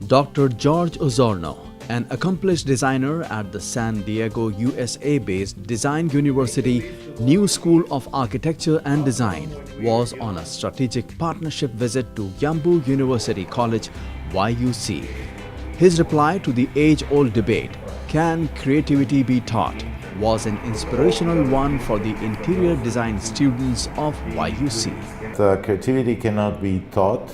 Dr. George Osorno, an accomplished designer at the San Diego, USA-based design university NewSchool of Architecture and Design, was on a strategic partnership visit to Yambu University College, YUC. His reply to the age-old debate, "Can creativity be taught?" was an inspirational one for the interior design students of YUC. The creativity cannot be taught,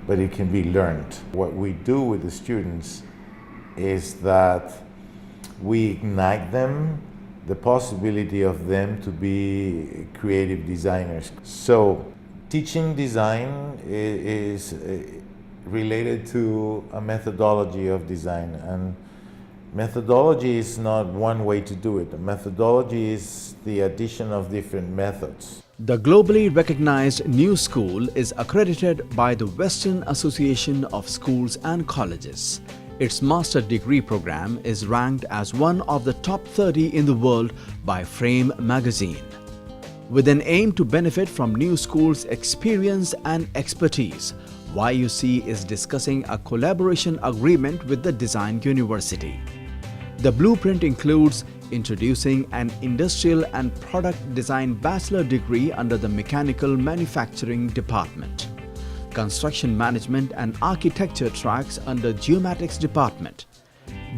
but it can be learned. What we do with the students is that we ignite them, the possibility of them to be creative designers. So teaching design is related to a methodology of design, and methodology is not one way to do it. The methodology is the addition of different methods. The globally recognized NewSchool is accredited by the Western Association of Schools and Colleges. Its master degree program is ranked as one of the top 30 in the world by Frame magazine. With an aim to benefit from NewSchool's experience and expertise, YUC is discussing a collaboration agreement with the Design University. The blueprint includes introducing an industrial and product design bachelor degree under the mechanical manufacturing department, construction management and architecture tracks under geomatics department,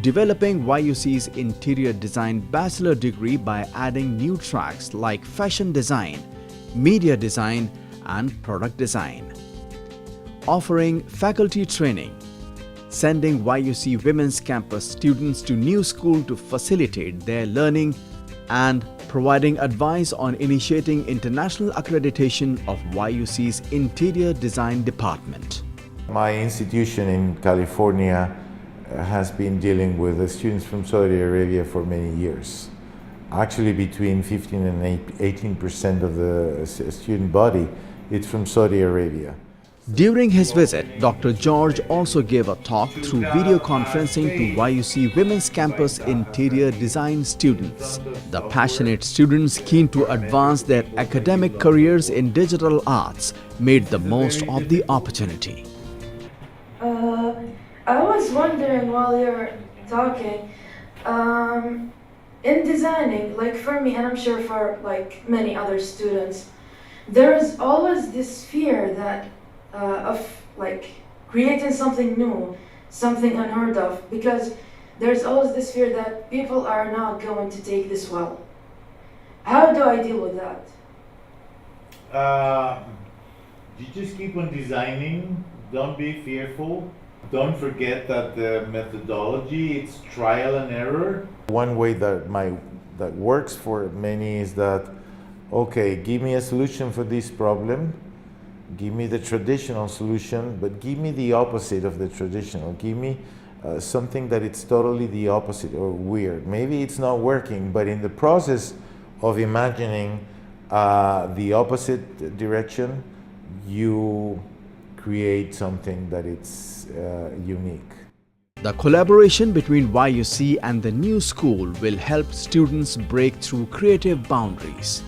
developing YUC's interior design bachelor degree by adding new tracks like fashion design, media design and product design, offering faculty training, sending YUC Women's Campus students to NewSchool to facilitate their learning, and providing advice on initiating international accreditation of YUC's Interior Design Department. My institution in California has been dealing with the students from Saudi Arabia for many years. Actually, between 15 and 18% of the student body is from Saudi Arabia. During his visit, Dr. George also gave a talk through video conferencing to YUC Women's Campus interior design students. The passionate students keen to advance their academic careers in digital arts made the most of the opportunity. I was wondering while you were talking, in designing, like for me, and I'm sure for like many other students, there is always this fear that of like creating something new, something unheard of, because there's always this fear that people are not going to take this well. How do I deal with that? You just keep on designing, don't be fearful. Don't forget that the methodology, it's trial and error. One way that works for many is that, okay, give me a solution for this problem. Give me the traditional solution, but give me the opposite of the traditional. Give me something that it's totally the opposite or weird. Maybe it's not working, but in the process of imagining the opposite direction, you create something that it's unique. The collaboration between YUC and the NewSchool will help students break through creative boundaries.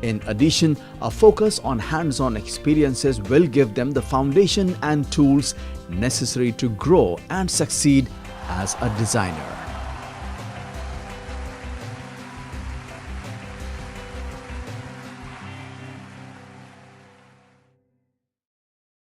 In addition, a focus on hands-on experiences will give them the foundation and tools necessary to grow and succeed as a designer.